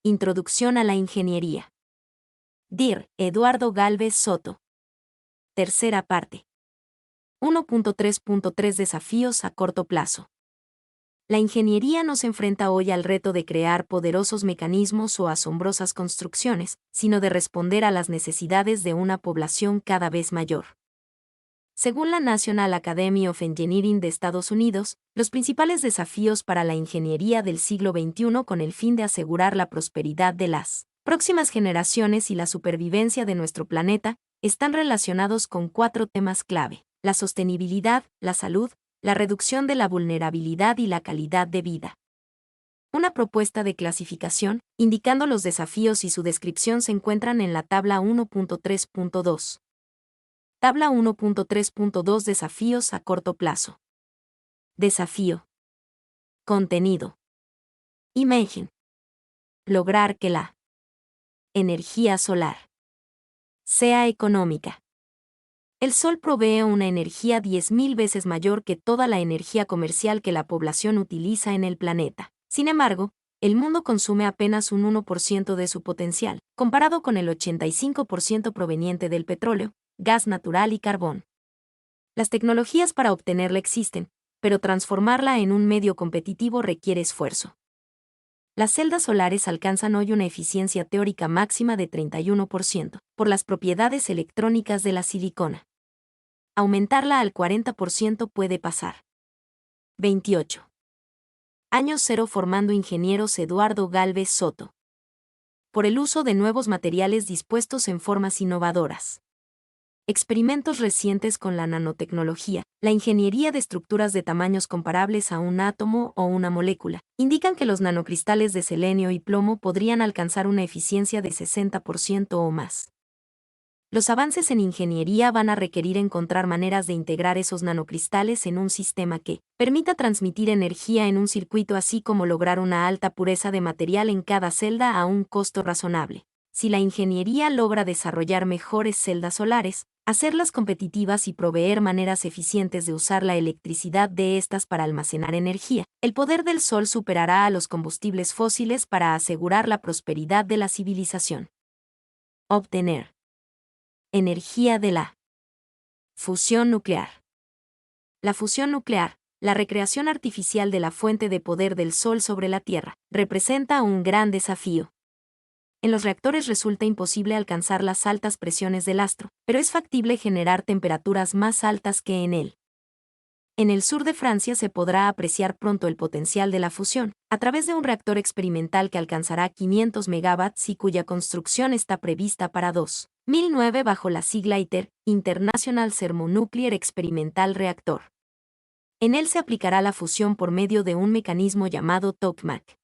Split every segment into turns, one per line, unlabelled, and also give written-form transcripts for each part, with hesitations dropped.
Introducción a la ingeniería. Dir. Eduardo Gálvez Soto. Tercera parte. 1.3.3 Desafíos a corto plazo. La ingeniería nos enfrenta hoy al reto de crear poderosos mecanismos o asombrosas construcciones, sino de responder a las necesidades de una población cada vez mayor. Según la National Academy of Engineering de Estados Unidos, los principales desafíos para la ingeniería del siglo XXI con el fin de asegurar la prosperidad de las próximas generaciones y la supervivencia de nuestro planeta están relacionados con 4 temas clave: la sostenibilidad, la salud, la reducción de la vulnerabilidad y la calidad de vida. Una propuesta de clasificación, indicando los desafíos y su descripción, se encuentran en la tabla 1.3.2. Tabla 1.3.2 Desafíos a corto plazo. Desafío. Contenido. Imagen. Lograr que la energía solar sea económica. El sol provee una energía 10.000 veces mayor que toda la energía comercial que la población utiliza en el planeta. Sin embargo, el mundo consume apenas un 1% de su potencial, comparado con el 85% proveniente del petróleo, gas natural y carbón. Las tecnologías para obtenerla existen, pero transformarla en un medio competitivo requiere esfuerzo. Las celdas solares alcanzan hoy una eficiencia teórica máxima de 31%, por las propiedades electrónicas de la silicona. Aumentarla al 40% puede pasar. 28. Año cero formando ingenieros. Eduardo Gálvez Soto. Por el uso de nuevos materiales dispuestos en formas innovadoras. Experimentos recientes con la nanotecnología, la ingeniería de estructuras de tamaños comparables a un átomo o una molécula, indican que los nanocristales de selenio y plomo podrían alcanzar una eficiencia de 60% o más. Los avances en ingeniería van a requerir encontrar maneras de integrar esos nanocristales en un sistema que permita transmitir energía en un circuito, así como lograr una alta pureza de material en cada celda a un costo razonable. Si la ingeniería logra desarrollar mejores celdas solares, hacerlas competitivas y proveer maneras eficientes de usar la electricidad de estas para almacenar energía, el poder del sol superará a los combustibles fósiles para asegurar la prosperidad de la civilización. Obtener energía de la fusión nuclear. La fusión nuclear, la recreación artificial de la fuente de poder del sol sobre la Tierra, representa un gran desafío. En los reactores resulta imposible alcanzar las altas presiones del astro, pero es factible generar temperaturas más altas que en él. En el sur de Francia se podrá apreciar pronto el potencial de la fusión, a través de un reactor experimental que alcanzará 500 megawatts y cuya construcción está prevista para 2009 bajo la sigla ITER, International Thermonuclear Experimental Reactor. En él se aplicará la fusión por medio de un mecanismo llamado tokamak.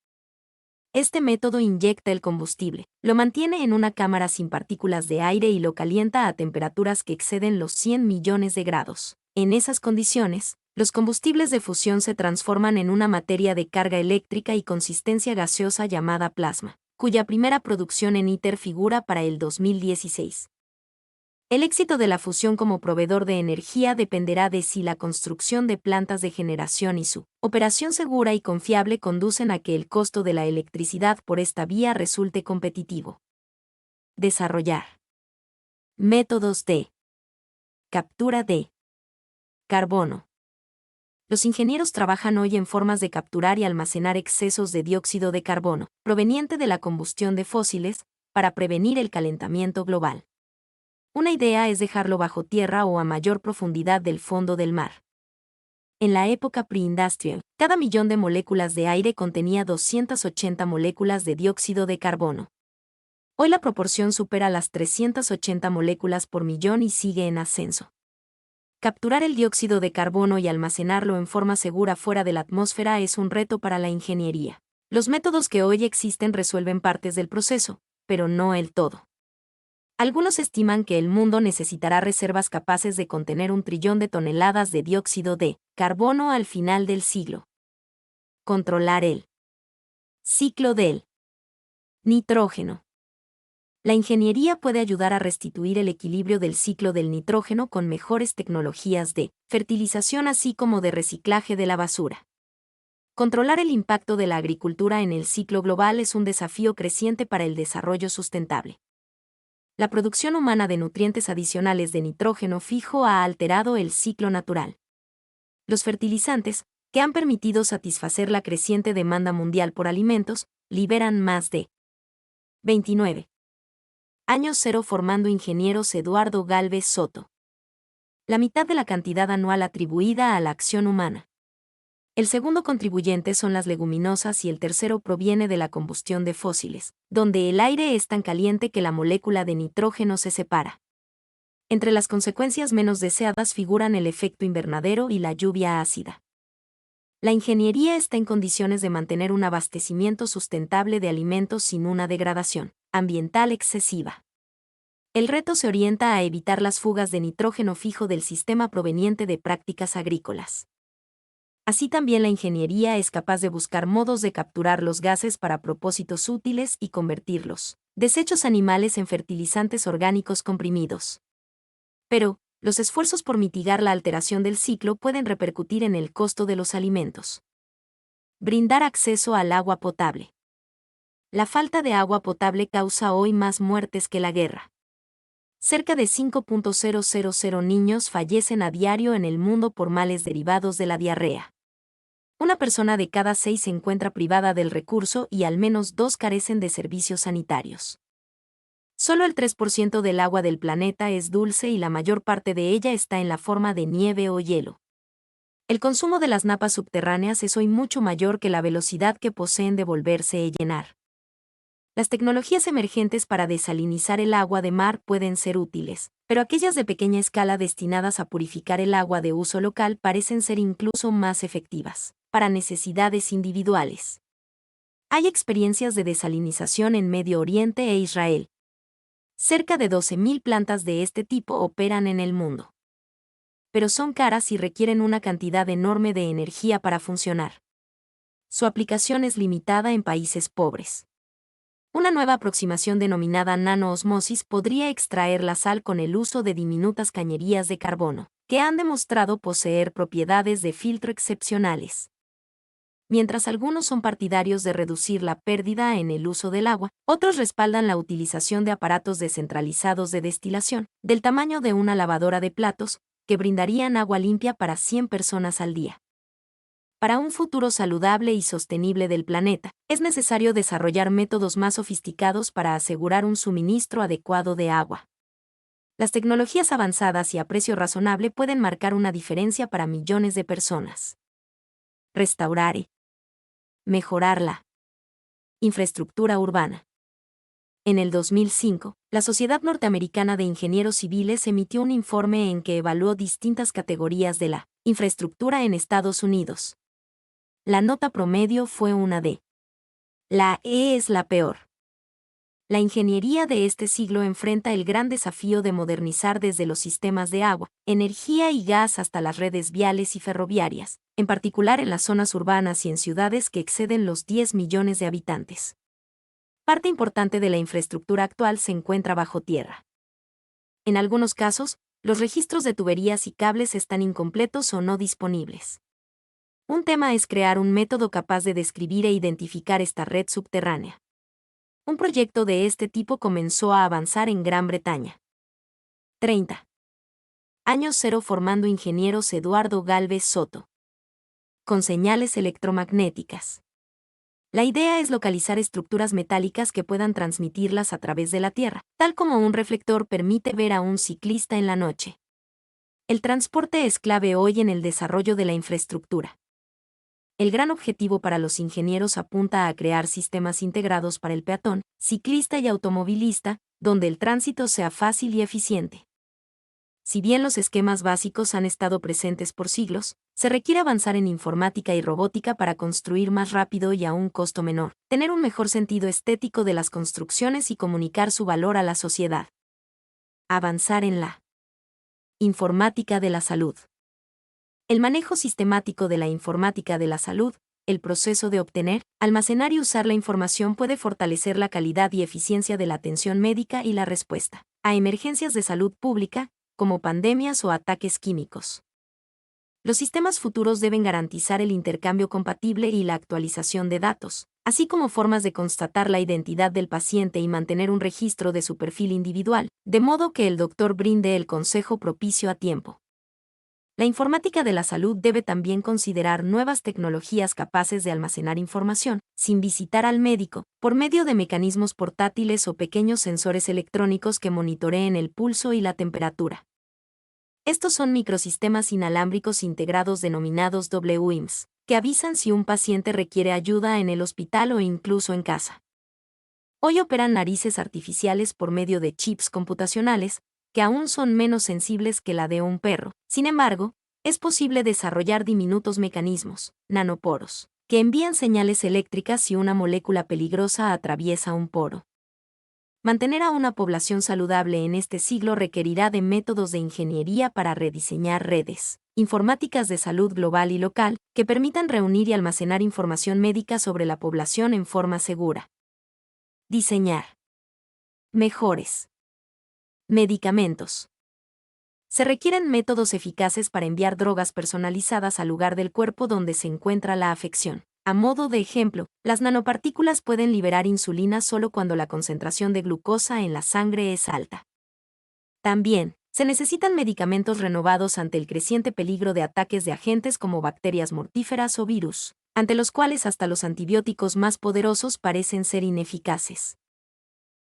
Este método inyecta el combustible, lo mantiene en una cámara sin partículas de aire y lo calienta a temperaturas que exceden los 100 millones de grados. En esas condiciones, los combustibles de fusión se transforman en una materia de carga eléctrica y consistencia gaseosa llamada plasma, cuya primera producción en ITER figura para el 2016. El éxito de la fusión como proveedor de energía dependerá de si la construcción de plantas de generación y su operación segura y confiable conducen a que el costo de la electricidad por esta vía resulte competitivo. Desarrollar métodos de captura de carbono. Los ingenieros trabajan hoy en formas de capturar y almacenar excesos de dióxido de carbono, proveniente de la combustión de fósiles, para prevenir el calentamiento global. Una idea es dejarlo bajo tierra o a mayor profundidad del fondo del mar. En la época preindustrial, cada millón de moléculas de aire contenía 280 moléculas de dióxido de carbono. Hoy la proporción supera las 380 moléculas por millón y sigue en ascenso. Capturar el dióxido de carbono y almacenarlo en forma segura fuera de la atmósfera es un reto para la ingeniería. Los métodos que hoy existen resuelven partes del proceso, pero no el todo. Algunos estiman que el mundo necesitará reservas capaces de contener 1 trillón de toneladas de dióxido de carbono al final del siglo. Controlar el ciclo del nitrógeno. La ingeniería puede ayudar a restituir el equilibrio del ciclo del nitrógeno con mejores tecnologías de fertilización así como de reciclaje de la basura. Controlar el impacto de la agricultura en el ciclo global es un desafío creciente para el desarrollo sustentable. La producción humana de nutrientes adicionales de nitrógeno fijo ha alterado el ciclo natural. Los fertilizantes, que han permitido satisfacer la creciente demanda mundial por alimentos, liberan más de 29 años cero formando ingenieros Eduardo Gálvez Soto. La mitad de la cantidad anual atribuida a la acción humana. El segundo contribuyente son las leguminosas y el tercero proviene de la combustión de fósiles, donde el aire es tan caliente que la molécula de nitrógeno se separa. Entre las consecuencias menos deseadas figuran el efecto invernadero y la lluvia ácida. La ingeniería está en condiciones de mantener un abastecimiento sustentable de alimentos sin una degradación ambiental excesiva. El reto se orienta a evitar las fugas de nitrógeno fijo del sistema proveniente de prácticas agrícolas. Así también la ingeniería es capaz de buscar modos de capturar los gases para propósitos útiles y convertirlos, desechos animales en fertilizantes orgánicos comprimidos. Pero, los esfuerzos por mitigar la alteración del ciclo pueden repercutir en el costo de los alimentos. Brindar acceso al agua potable. La falta de agua potable causa hoy más muertes que la guerra. Cerca de 5.000 niños fallecen a diario en el mundo por males derivados de la diarrea. Una persona de cada 6 se encuentra privada del recurso y al menos 2 carecen de servicios sanitarios. Solo el 3% del agua del planeta es dulce y la mayor parte de ella está en la forma de nieve o hielo. El consumo de las napas subterráneas es hoy mucho mayor que la velocidad que poseen de volverse a llenar. Las tecnologías emergentes para desalinizar el agua de mar pueden ser útiles, pero aquellas de pequeña escala destinadas a purificar el agua de uso local parecen ser incluso más efectivas, para necesidades individuales. Hay experiencias de desalinización en Medio Oriente e Israel. Cerca de 12.000 plantas de este tipo operan en el mundo. Pero son caras y requieren una cantidad enorme de energía para funcionar. Su aplicación es limitada en países pobres. Una nueva aproximación denominada nanoosmosis podría extraer la sal con el uso de diminutas cañerías de carbono, que han demostrado poseer propiedades de filtro excepcionales. Mientras algunos son partidarios de reducir la pérdida en el uso del agua, otros respaldan la utilización de aparatos descentralizados de destilación, del tamaño de una lavadora de platos, que brindarían agua limpia para 100 personas al día. Para un futuro saludable y sostenible del planeta, es necesario desarrollar métodos más sofisticados para asegurar un suministro adecuado de agua. Las tecnologías avanzadas y a precio razonable pueden marcar una diferencia para millones de personas. Restaurar y mejorar la infraestructura urbana. En el 2005, la Sociedad Norteamericana de Ingenieros Civiles emitió un informe en que evaluó distintas categorías de la infraestructura en Estados Unidos. La nota promedio fue una D. La E es la peor. La ingeniería de este siglo enfrenta el gran desafío de modernizar desde los sistemas de agua, energía y gas hasta las redes viales y ferroviarias, en particular en las zonas urbanas y en ciudades que exceden los 10 millones de habitantes. Parte importante de la infraestructura actual se encuentra bajo tierra. En algunos casos, los registros de tuberías y cables están incompletos o no disponibles. Un tema es crear un método capaz de describir e identificar esta red subterránea. Un proyecto de este tipo comenzó a avanzar en Gran Bretaña. 30 años cero formando ingenieros Eduardo Gálvez Soto. Con señales electromagnéticas. La idea es localizar estructuras metálicas que puedan transmitirlas a través de la Tierra, tal como un reflector permite ver a un ciclista en la noche. El transporte es clave hoy en el desarrollo de la infraestructura. El gran objetivo para los ingenieros apunta a crear sistemas integrados para el peatón, ciclista y automovilista, donde el tránsito sea fácil y eficiente. Si bien los esquemas básicos han estado presentes por siglos, se requiere avanzar en informática y robótica para construir más rápido y a un costo menor, tener un mejor sentido estético de las construcciones y comunicar su valor a la sociedad. Avanzar en la informática de la salud. El manejo sistemático de la informática de la salud, el proceso de obtener, almacenar y usar la información puede fortalecer la calidad y eficiencia de la atención médica y la respuesta a emergencias de salud pública, como pandemias o ataques químicos. Los sistemas futuros deben garantizar el intercambio compatible y la actualización de datos, así como formas de constatar la identidad del paciente y mantener un registro de su perfil individual, de modo que el doctor brinde el consejo propicio a tiempo. La informática de la salud debe también considerar nuevas tecnologías capaces de almacenar información, sin visitar al médico, por medio de mecanismos portátiles o pequeños sensores electrónicos que monitoreen el pulso y la temperatura. Estos son microsistemas inalámbricos integrados denominados WIMS, que avisan si un paciente requiere ayuda en el hospital o incluso en casa. Hoy operan narices artificiales por medio de chips computacionales, que aún son menos sensibles que la de un perro. Sin embargo, es posible desarrollar diminutos mecanismos, nanoporos, que envían señales eléctricas si una molécula peligrosa atraviesa un poro. Mantener a una población saludable en este siglo requerirá de métodos de ingeniería para rediseñar redes informáticas de salud global y local que permitan reunir y almacenar información médica sobre la población en forma segura. Diseñar mejores medicamentos. Se requieren métodos eficaces para enviar drogas personalizadas al lugar del cuerpo donde se encuentra la afección. A modo de ejemplo, las nanopartículas pueden liberar insulina solo cuando la concentración de glucosa en la sangre es alta. También, se necesitan medicamentos renovados ante el creciente peligro de ataques de agentes como bacterias mortíferas o virus, ante los cuales hasta los antibióticos más poderosos parecen ser ineficaces.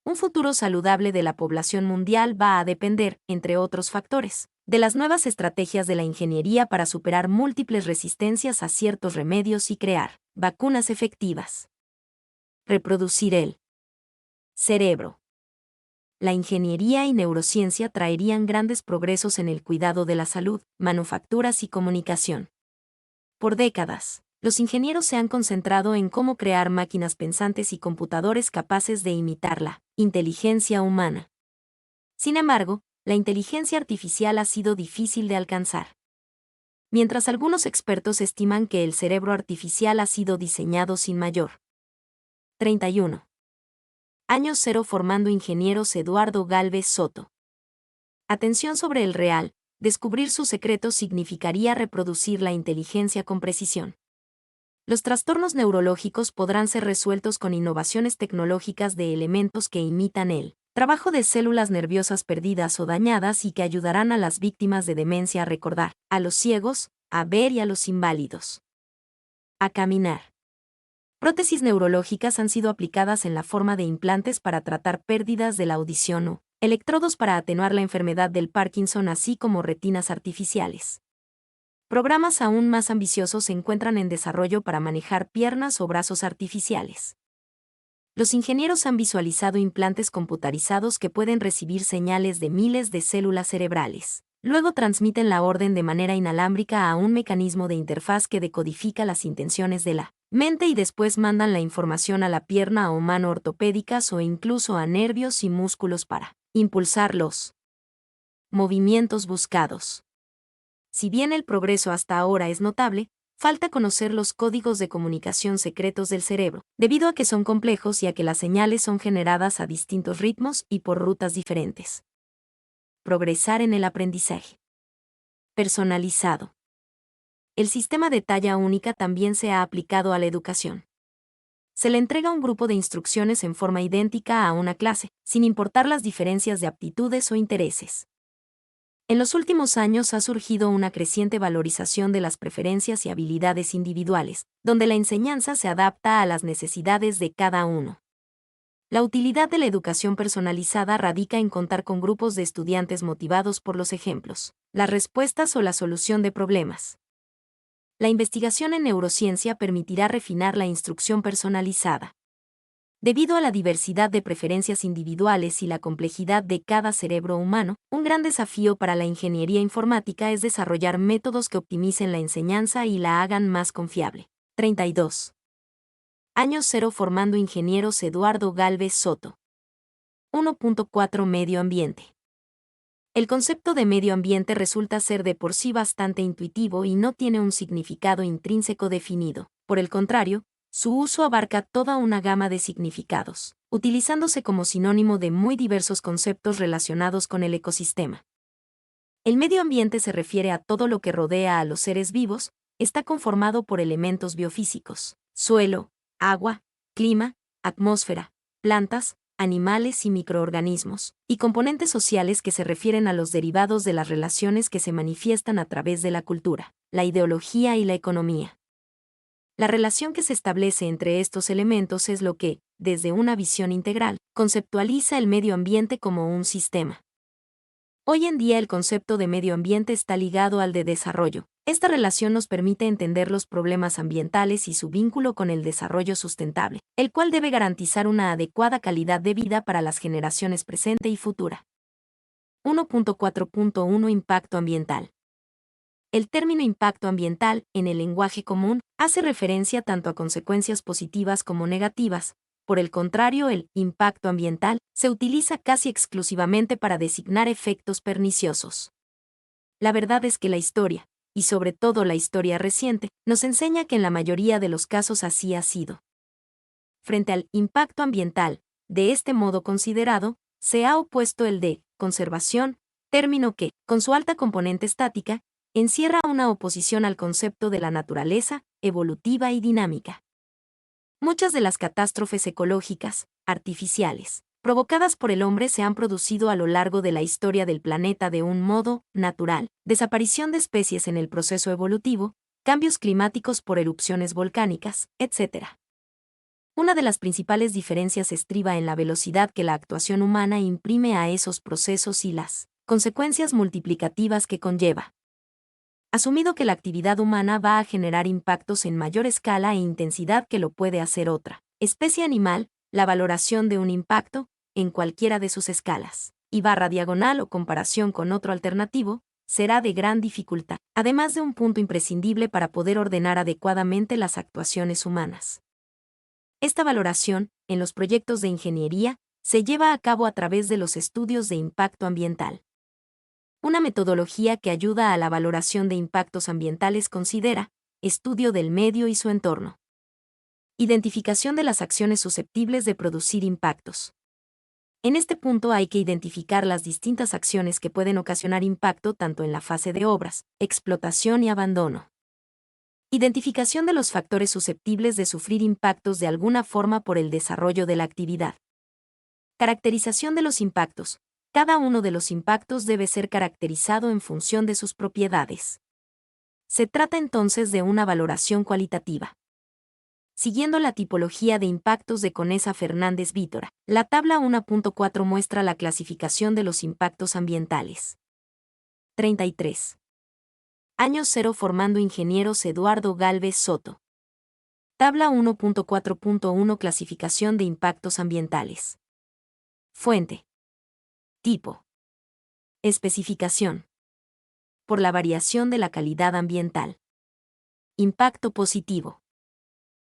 Un futuro saludable de la población mundial va a depender, entre otros factores, de las nuevas estrategias de la ingeniería para superar múltiples resistencias a ciertos remedios y crear vacunas efectivas. Reproducir el cerebro. La ingeniería y neurociencia traerían grandes progresos en el cuidado de la salud, manufacturas y comunicación. Por décadas, los ingenieros se han concentrado en cómo crear máquinas pensantes y computadores capaces de imitar la inteligencia humana. Sin embargo, la inteligencia artificial ha sido difícil de alcanzar. Mientras algunos expertos estiman que el cerebro artificial ha sido diseñado sin mayor 31 años cero formando ingenieros Eduardo Gálvez Soto. Atención sobre el real, descubrir sus secretos significaría reproducir la inteligencia con precisión. Los trastornos neurológicos podrán ser resueltos con innovaciones tecnológicas de elementos que imitan el trabajo de células nerviosas perdidas o dañadas y que ayudarán a las víctimas de demencia a recordar, a los ciegos, a ver y a los inválidos a caminar. Prótesis neurológicas han sido aplicadas en la forma de implantes para tratar pérdidas de la audición o electrodos para atenuar la enfermedad del Parkinson, así como retinas artificiales. Programas aún más ambiciosos se encuentran en desarrollo para manejar piernas o brazos artificiales. Los ingenieros han visualizado implantes computarizados que pueden recibir señales de miles de células cerebrales. Luego transmiten la orden de manera inalámbrica a un mecanismo de interfaz que decodifica las intenciones de la mente y después mandan la información a la pierna o mano ortopédicas o incluso a nervios y músculos para impulsar los movimientos buscados. Si bien el progreso hasta ahora es notable, falta conocer los códigos de comunicación secretos del cerebro, debido a que son complejos y a que las señales son generadas a distintos ritmos y por rutas diferentes. Progresar en el aprendizaje personalizado. El sistema de talla única también se ha aplicado a la educación. Se le entrega un grupo de instrucciones en forma idéntica a una clase, sin importar las diferencias de aptitudes o intereses. En los últimos años ha surgido una creciente valorización de las preferencias y habilidades individuales, donde la enseñanza se adapta a las necesidades de cada uno. La utilidad de la educación personalizada radica en contar con grupos de estudiantes motivados por los ejemplos, las respuestas o la solución de problemas. La investigación en neurociencia permitirá refinar la instrucción personalizada. Debido a la diversidad de preferencias individuales y la complejidad de cada cerebro humano, un gran desafío para la ingeniería informática es desarrollar métodos que optimicen la enseñanza y la hagan más confiable. 32 años cero formando ingenieros Eduardo Gálvez Soto. 1.4 Medio ambiente. El concepto de medio ambiente resulta ser de por sí bastante intuitivo y no tiene un significado intrínseco definido. Por el contrario, su uso abarca toda una gama de significados, utilizándose como sinónimo de muy diversos conceptos relacionados con el ecosistema. El medio ambiente se refiere a todo lo que rodea a los seres vivos, está conformado por elementos biofísicos, suelo, agua, clima, atmósfera, plantas, animales y microorganismos, y componentes sociales que se refieren a los derivados de las relaciones que se manifiestan a través de la cultura, la ideología y la economía. La relación que se establece entre estos elementos es lo que, desde una visión integral, conceptualiza el medio ambiente como un sistema. Hoy en día el concepto de medio ambiente está ligado al de desarrollo. Esta relación nos permite entender los problemas ambientales y su vínculo con el desarrollo sustentable, el cual debe garantizar una adecuada calidad de vida para las generaciones presente y futura. 1.4.1 Impacto ambiental. El término impacto ambiental, en el lenguaje común, hace referencia tanto a consecuencias positivas como negativas. Por el contrario, el impacto ambiental se utiliza casi exclusivamente para designar efectos perniciosos. La verdad es que la historia, y sobre todo la historia reciente, nos enseña que en la mayoría de los casos así ha sido. Frente al impacto ambiental, de este modo considerado, se ha opuesto el de conservación, término que, con su alta componente estática, encierra una oposición al concepto de la naturaleza, evolutiva y dinámica. Muchas de las catástrofes ecológicas, artificiales, provocadas por el hombre se han producido a lo largo de la historia del planeta de un modo natural: desaparición de especies en el proceso evolutivo, cambios climáticos por erupciones volcánicas, etc. Una de las principales diferencias estriba en la velocidad que la actuación humana imprime a esos procesos y las consecuencias multiplicativas que conlleva. Asumido que la actividad humana va a generar impactos en mayor escala e intensidad que lo puede hacer otra especie animal, la valoración de un impacto, en cualquiera de sus escalas, /diagonal o comparación con otro alternativo, será de gran dificultad, además de un punto imprescindible para poder ordenar adecuadamente las actuaciones humanas. Esta valoración, en los proyectos de ingeniería, se lleva a cabo a través de los estudios de impacto ambiental. Una metodología que ayuda a la valoración de impactos ambientales considera estudio del medio y su entorno. Identificación de las acciones susceptibles de producir impactos. En este punto hay que identificar las distintas acciones que pueden ocasionar impacto tanto en la fase de obras, explotación y abandono. Identificación de los factores susceptibles de sufrir impactos de alguna forma por el desarrollo de la actividad. Caracterización de los impactos. Cada uno de los impactos debe ser caracterizado en función de sus propiedades. Se trata entonces de una valoración cualitativa. Siguiendo la tipología de impactos de Conesa Fernández Vítora, la tabla 1.4 muestra la clasificación de los impactos ambientales. 33. Año 0 formando ingenieros Eduardo Gálvez Soto. Tabla 1.4.1 Clasificación de impactos ambientales. Fuente. Tipo. Especificación. Por la variación de la calidad ambiental. Impacto positivo.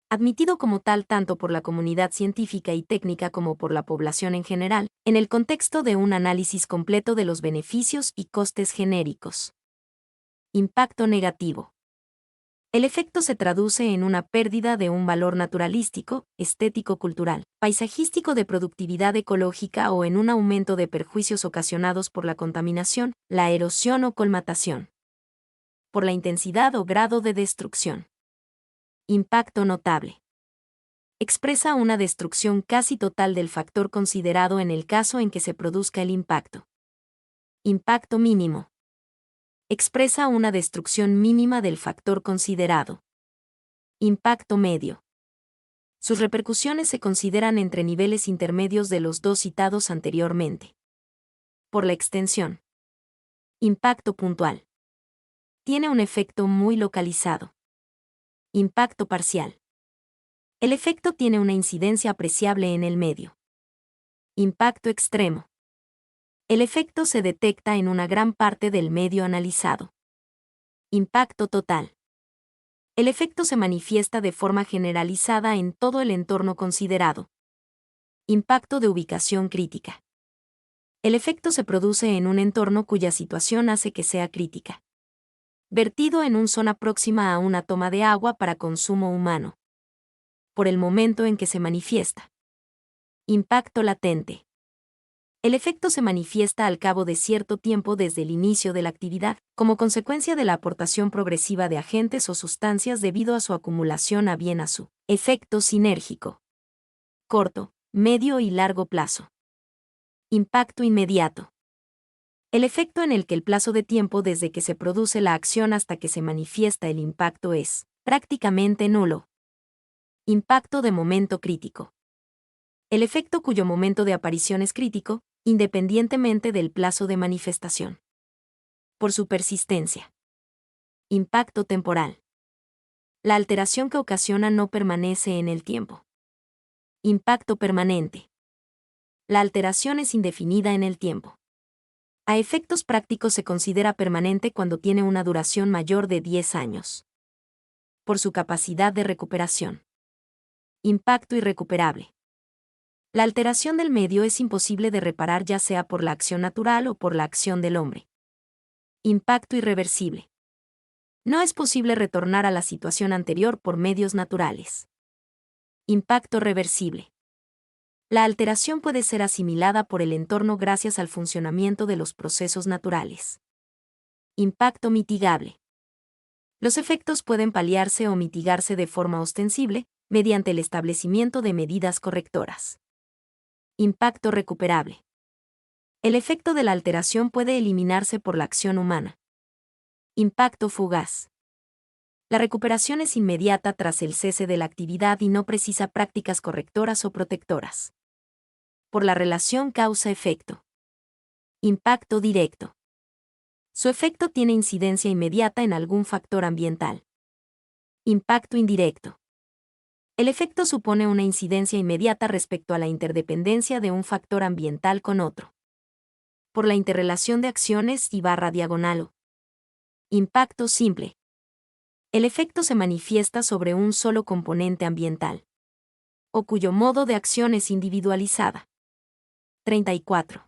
Admitido como tal tanto por la comunidad científica y técnica como por la población en general, en el contexto de un análisis completo de los beneficios y costes genéricos. Impacto negativo. El efecto se traduce en una pérdida de un valor naturalístico, estético-cultural, paisajístico, de productividad ecológica o en un aumento de perjuicios ocasionados por la contaminación, la erosión o colmatación. Por la intensidad o grado de destrucción. Impacto notable. Expresa una destrucción casi total del factor considerado en el caso en que se produzca el impacto. Impacto mínimo. Expresa una destrucción mínima del factor considerado. Impacto medio. Sus repercusiones se consideran entre niveles intermedios de los dos citados anteriormente. Por la extensión. Impacto puntual. Tiene un efecto muy localizado. Impacto parcial. El efecto tiene una incidencia apreciable en el medio. Impacto extremo. El efecto se detecta en una gran parte del medio analizado. Impacto total. El efecto se manifiesta de forma generalizada en todo el entorno considerado. Impacto de ubicación crítica. El efecto se produce en un entorno cuya situación hace que sea crítica. Vertido en una zona próxima a una toma de agua para consumo humano. Por el momento en que se manifiesta. Impacto latente. El efecto se manifiesta al cabo de cierto tiempo desde el inicio de la actividad, como consecuencia de la aportación progresiva de agentes o sustancias debido a su acumulación a bien a su efecto sinérgico. Corto, medio y largo plazo. Impacto inmediato. El efecto en el que el plazo de tiempo desde que se produce la acción hasta que se manifiesta el impacto es prácticamente nulo. Impacto de momento crítico. El efecto cuyo momento de aparición es crítico, independientemente del plazo de manifestación. Por su persistencia. Impacto temporal. La alteración que ocasiona no permanece en el tiempo. Impacto permanente. La alteración es indefinida en el tiempo. A efectos prácticos se considera permanente cuando tiene una duración mayor de 10 años. Por su capacidad de recuperación. Impacto irrecuperable. La alteración del medio es imposible de reparar ya sea por la acción natural o por la acción del hombre. Impacto irreversible. No es posible retornar a la situación anterior por medios naturales. Impacto reversible. La alteración puede ser asimilada por el entorno gracias al funcionamiento de los procesos naturales. Impacto mitigable. Los efectos pueden paliarse o mitigarse de forma ostensible, mediante el establecimiento de medidas correctoras. Impacto recuperable. El efecto de la alteración puede eliminarse por la acción humana. Impacto fugaz. La recuperación es inmediata tras el cese de la actividad y no precisa prácticas correctoras o protectoras. Por la relación causa-efecto. Impacto directo. Su efecto tiene incidencia inmediata en algún factor ambiental. Impacto indirecto. El efecto supone una incidencia inmediata respecto a la interdependencia de un factor ambiental con otro. Por la interrelación de acciones y barra diagonal o. Impacto simple. El efecto se manifiesta sobre un solo componente ambiental, o cuyo modo de acción es individualizada. 34.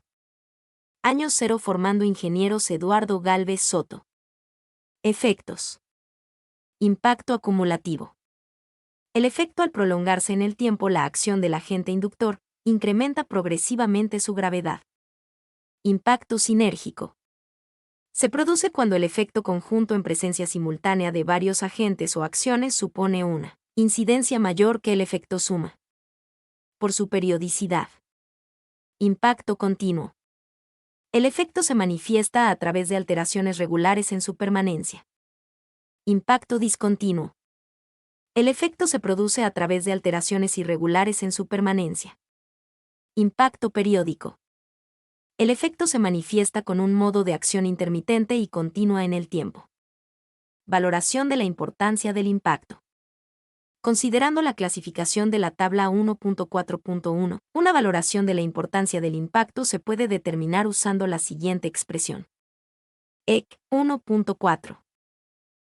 Año 0 formando ingenieros Eduardo Gálvez Soto. Efectos. Impacto acumulativo. El efecto al prolongarse en el tiempo la acción del agente inductor, incrementa progresivamente su gravedad. Impacto sinérgico. Se produce cuando el efecto conjunto en presencia simultánea de varios agentes o acciones supone una incidencia mayor que el efecto suma. Por su periodicidad. Impacto continuo. El efecto se manifiesta a través de alteraciones regulares en su permanencia. Impacto discontinuo. El efecto se produce a través de alteraciones irregulares en su permanencia. Impacto periódico. El efecto se manifiesta con un modo de acción intermitente y continua en el tiempo. Valoración de la importancia del impacto. Considerando la clasificación de la tabla 1.4.1, una valoración de la importancia del impacto se puede determinar usando la siguiente expresión. EC 1.4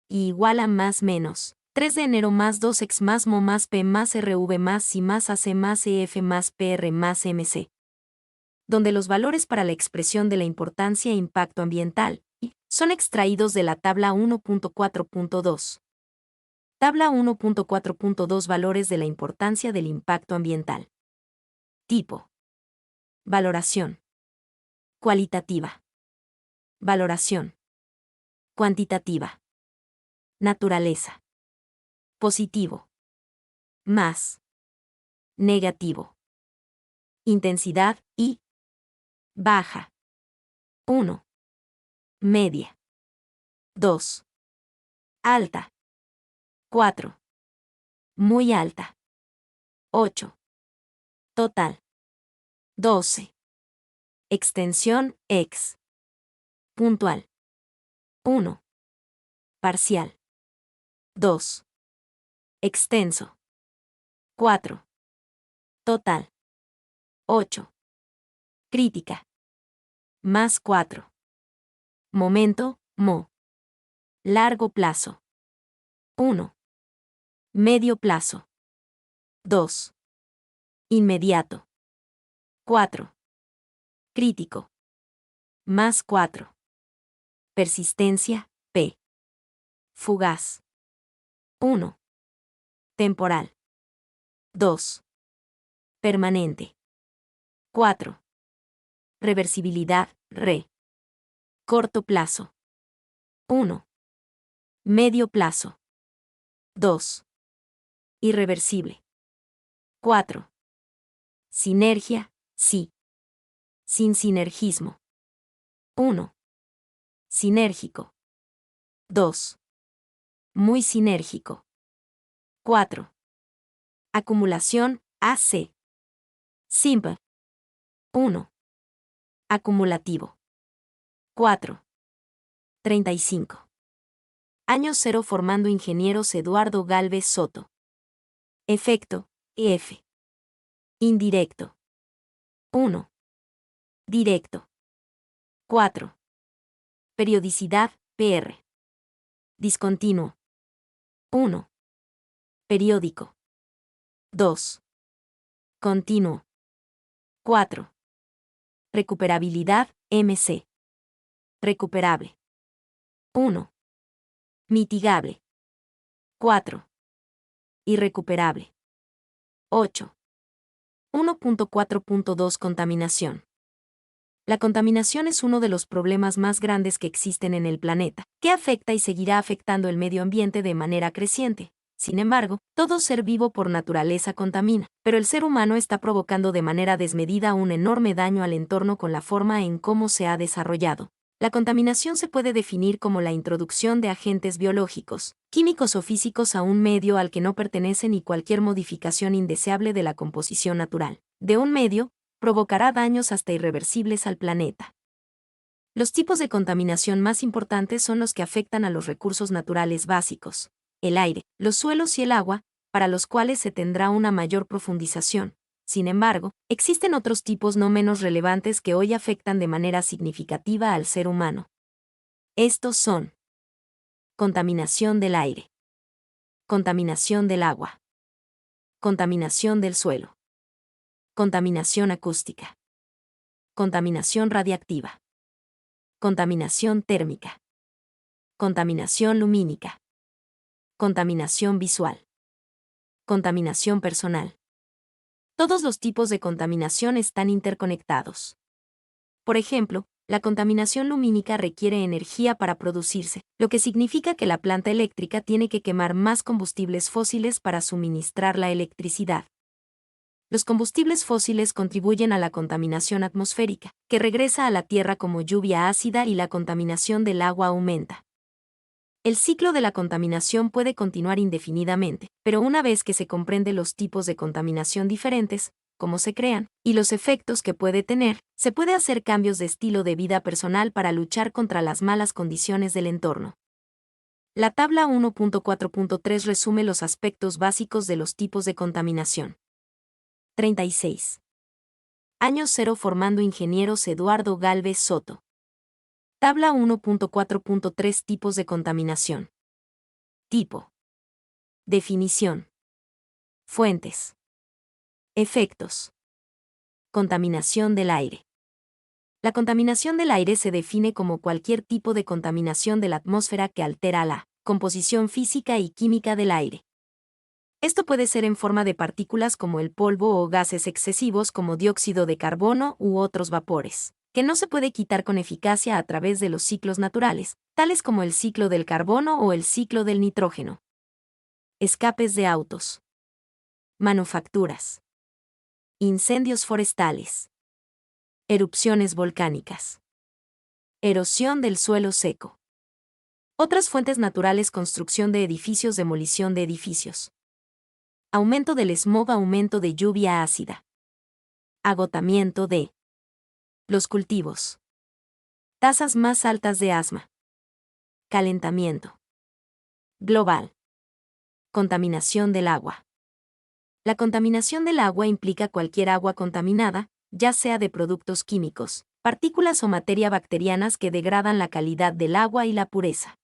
igual a más menos 3 de enero más 2x más mo más p más rv más si más ac más ef más pr más mc, donde los valores para la expresión de la importancia e impacto ambiental son extraídos de la tabla 1.4.2. Tabla 1.4.2 Valores de la importancia del impacto ambiental. Tipo. Valoración. Cualitativa. Valoración. Cuantitativa. Naturaleza. Positivo. Más. Negativo. Intensidad y. Baja. 1. Media. 2. Alta. 4. Muy alta. 8. Total. 12. Extensión, x. Puntual. 1. Parcial. 2. Extenso. 4. Total. 8. Crítica. Más 4. Momento, mo. Largo plazo. 1. Medio plazo. 2. Inmediato. 4. Crítico. Más 4. Persistencia, p. Fugaz. 1. Temporal. 2. Permanente. 4. Reversibilidad, re. Corto plazo. 1. Medio plazo. 2. Irreversible. 4. Sinergia, sí. Sin sinergismo. 1. Sinérgico. 2. Muy sinérgico. 4. Acumulación, AC. Simple. 1. Acumulativo. 4. 35. Año 0 formando ingenieros Eduardo Gálvez Soto. Efecto, EF. Indirecto. 1. Directo. 4. Periodicidad, PR. Discontinuo. 1. Periódico. 2. Continuo. 4. Recuperabilidad, MC. Recuperable. 1. Mitigable. 4. Irrecuperable. 8. 1.4.2 Contaminación. La contaminación es uno de los problemas más grandes que existen en el planeta, que afecta y seguirá afectando el medio ambiente de manera creciente. Sin embargo, todo ser vivo por naturaleza contamina, pero el ser humano está provocando de manera desmedida un enorme daño al entorno con la forma en cómo se ha desarrollado. La contaminación se puede definir como la introducción de agentes biológicos, químicos o físicos a un medio al que no pertenecen y cualquier modificación indeseable de la composición natural de un medio provocará daños hasta irreversibles al planeta. Los tipos de contaminación más importantes son los que afectan a los recursos naturales básicos, el aire, los suelos y el agua, para los cuales se tendrá una mayor profundización. Sin embargo, existen otros tipos no menos relevantes que hoy afectan de manera significativa al ser humano. Estos son: contaminación del aire, contaminación del agua, contaminación del suelo, contaminación acústica, contaminación radiactiva, contaminación térmica, contaminación lumínica, contaminación visual, contaminación personal. Todos los tipos de contaminación están interconectados. Por ejemplo, la contaminación lumínica requiere energía para producirse, lo que significa que la planta eléctrica tiene que quemar más combustibles fósiles para suministrar la electricidad. Los combustibles fósiles contribuyen a la contaminación atmosférica, que regresa a la Tierra como lluvia ácida, y la contaminación del agua aumenta. El ciclo de la contaminación puede continuar indefinidamente, pero una vez que se comprende los tipos de contaminación diferentes, cómo se crean, y los efectos que puede tener, se puede hacer cambios de estilo de vida personal para luchar contra las malas condiciones del entorno. La tabla 1.4.3 resume los aspectos básicos de los tipos de contaminación. 36. Año 0 formando ingenieros Eduardo Gálvez Soto. Tabla 1.4.3 Tipos de contaminación. Tipo. Definición. Fuentes. Efectos. Contaminación del aire. La contaminación del aire se define como cualquier tipo de contaminación de la atmósfera que altera la composición física y química del aire. Esto puede ser en forma de partículas como el polvo o gases excesivos como dióxido de carbono u otros vapores, que no se puede quitar con eficacia a través de los ciclos naturales, tales como el ciclo del carbono o el ciclo del nitrógeno. Escapes de autos. Manufacturas. Incendios forestales. Erupciones volcánicas. Erosión del suelo seco. Otras fuentes naturales: construcción de edificios, demolición de edificios. Aumento del smog, aumento de lluvia ácida. Agotamiento de los cultivos. Tasas más altas de asma. Calentamiento global. Contaminación del agua. La contaminación del agua implica cualquier agua contaminada, ya sea de productos químicos, partículas o materia bacterianas que degradan la calidad del agua y la pureza.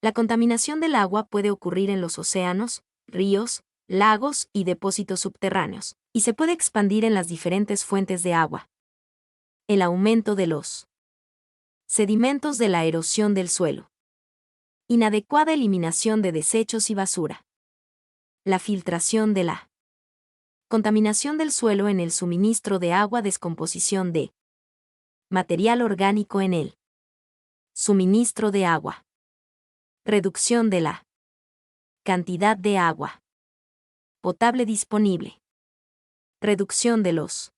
La contaminación del agua puede ocurrir en los océanos, ríos, lagos y depósitos subterráneos, y se puede expandir en las diferentes fuentes de agua. El aumento de los sedimentos de la erosión del suelo. Inadecuada eliminación de desechos y basura. La filtración de la contaminación del suelo en el suministro de agua, descomposición de Material orgánico en él. Suministro de agua. Reducción de la cantidad de agua potable disponible. Reducción de los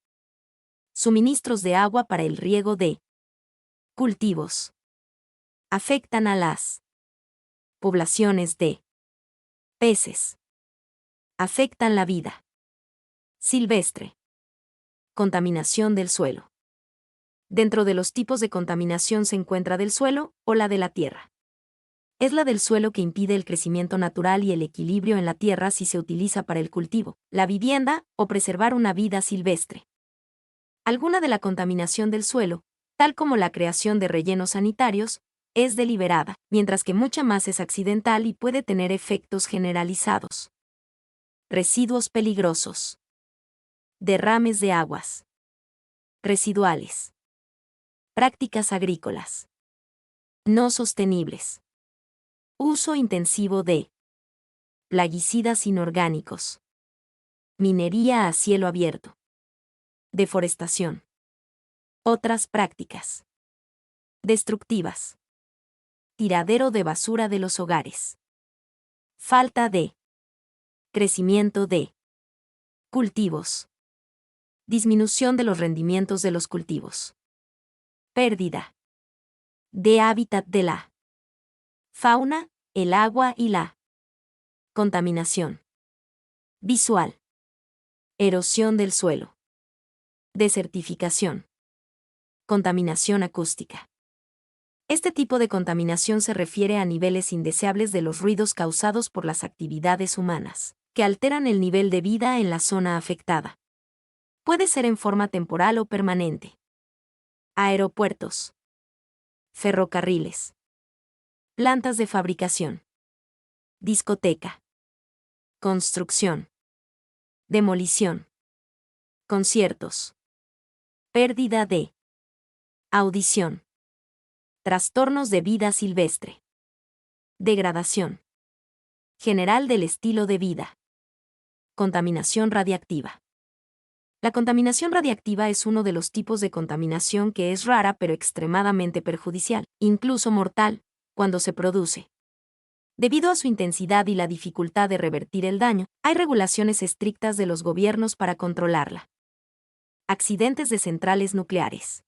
suministros de agua para el riego de cultivos. Afectan a las poblaciones de peces. Afectan la vida silvestre. Contaminación del suelo. Dentro de los tipos de contaminación se encuentra del suelo o la de la tierra. Es la del suelo que impide el crecimiento natural y el equilibrio en la tierra si se utiliza para el cultivo, la vivienda o preservar una vida silvestre. Alguna de la contaminación del suelo, tal como la creación de rellenos sanitarios, es deliberada, mientras que mucha más es accidental y puede tener efectos generalizados. Residuos peligrosos. Derrames de aguas residuales. Prácticas agrícolas no sostenibles. Uso intensivo de plaguicidas inorgánicos. Minería a cielo abierto. Deforestación. Otras prácticas destructivas. Tiradero de basura de los hogares. Falta de crecimiento de cultivos. Disminución de los rendimientos de los cultivos. Pérdida de hábitat de la fauna, el agua y la contaminación visual. Erosión del suelo. Desertificación. Contaminación acústica. Este tipo de contaminación se refiere a niveles indeseables de los ruidos causados por las actividades humanas, que alteran el nivel de vida en la zona afectada. Puede ser en forma temporal o permanente. Aeropuertos. Ferrocarriles. Plantas de fabricación. Discoteca. Construcción. Demolición. Conciertos. Pérdida de audición. Trastornos de vida silvestre. Degradación general del estilo de vida. Contaminación radiactiva. La contaminación radiactiva es uno de los tipos de contaminación que es rara pero extremadamente perjudicial, incluso mortal, cuando se produce. Debido a su intensidad y la dificultad de revertir el daño, hay regulaciones estrictas de los gobiernos para controlarla. Accidentes de centrales nucleares.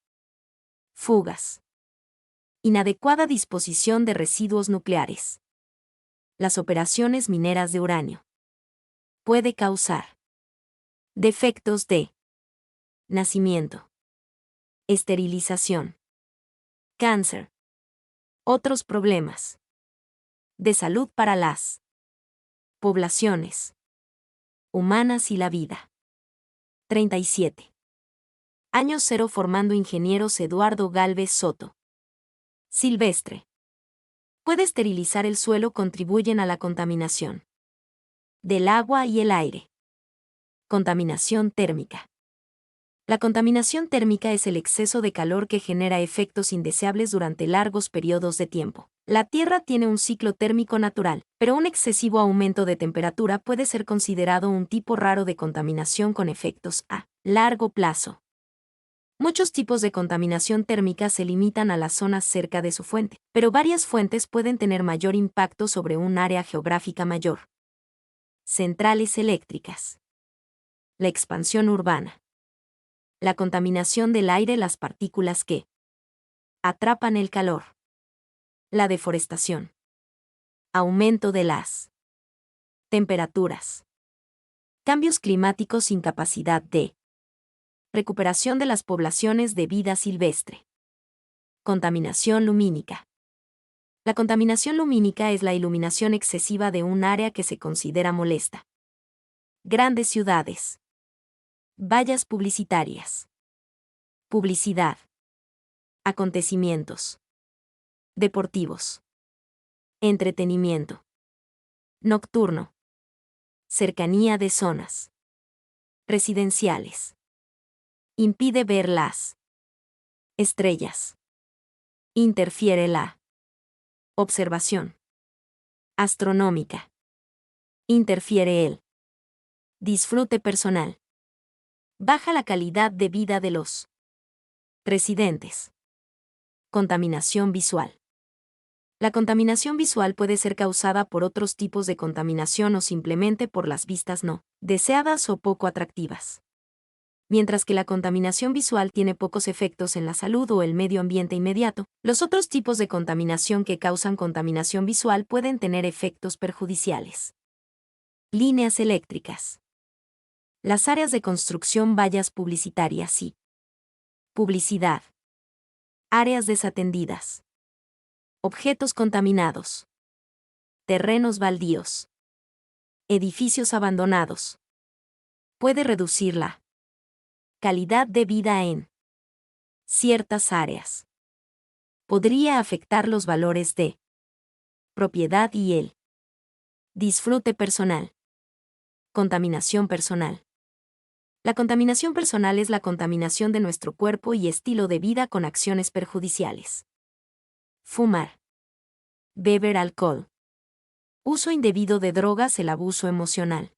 Fugas. Inadecuada disposición de residuos nucleares. Las operaciones mineras de uranio. Puede causar defectos de nacimiento, esterilización, cáncer. Otros problemas de salud para las poblaciones humanas y la vida. 37. Años 0 formando ingenieros Eduardo Gálvez Soto. Silvestre. Puede esterilizar el suelo, contribuyen a la contaminación del agua y el aire. Contaminación térmica. La contaminación térmica es el exceso de calor que genera efectos indeseables durante largos periodos de tiempo. La Tierra tiene un ciclo térmico natural, pero un excesivo aumento de temperatura puede ser considerado un tipo raro de contaminación con efectos a largo plazo. Muchos tipos de contaminación térmica se limitan a las zonas cerca de su fuente, pero varias fuentes pueden tener mayor impacto sobre un área geográfica mayor. Centrales eléctricas. La expansión urbana. La contaminación del aire, las partículas que atrapan el calor. La deforestación. Aumento de las temperaturas. Cambios climáticos sin capacidad de recuperación de las poblaciones de vida silvestre. Contaminación lumínica. La contaminación lumínica es la iluminación excesiva de un área que se considera molesta. Grandes ciudades. Vallas publicitarias. Publicidad. Acontecimientos deportivos. Entretenimiento nocturno. Cercanía de zonas residenciales. Impide ver las estrellas. Interfiere la observación astronómica. Interfiere el disfrute personal. Baja la calidad de vida de los Residentes. Contaminación visual. La contaminación visual puede ser causada por otros tipos de contaminación o simplemente por las vistas no deseadas o poco atractivas. Mientras que la contaminación visual tiene pocos efectos en la salud o el medio ambiente inmediato, los otros tipos de contaminación que causan contaminación visual pueden tener efectos perjudiciales. Líneas eléctricas. Las áreas de construcción, vallas publicitarias y publicidad. Áreas desatendidas. Objetos contaminados. Terrenos baldíos. Edificios abandonados. Puede reducir la calidad de vida en ciertas áreas. Podría afectar los valores de propiedad y el disfrute personal. Contaminación personal. La contaminación personal es la contaminación de nuestro cuerpo y estilo de vida con acciones perjudiciales. Fumar. Beber alcohol. Uso indebido de drogas, el abuso emocional.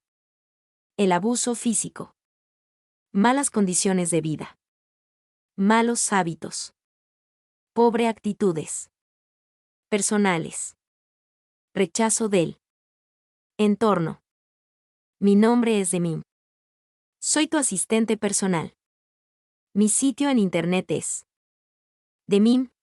El abuso físico. Malas condiciones de vida. Malos hábitos. Pobre actitudes. Personales. Rechazo del entorno. Mi nombre es Demim. Soy tu asistente personal. Mi sitio en internet es demim.es.tl.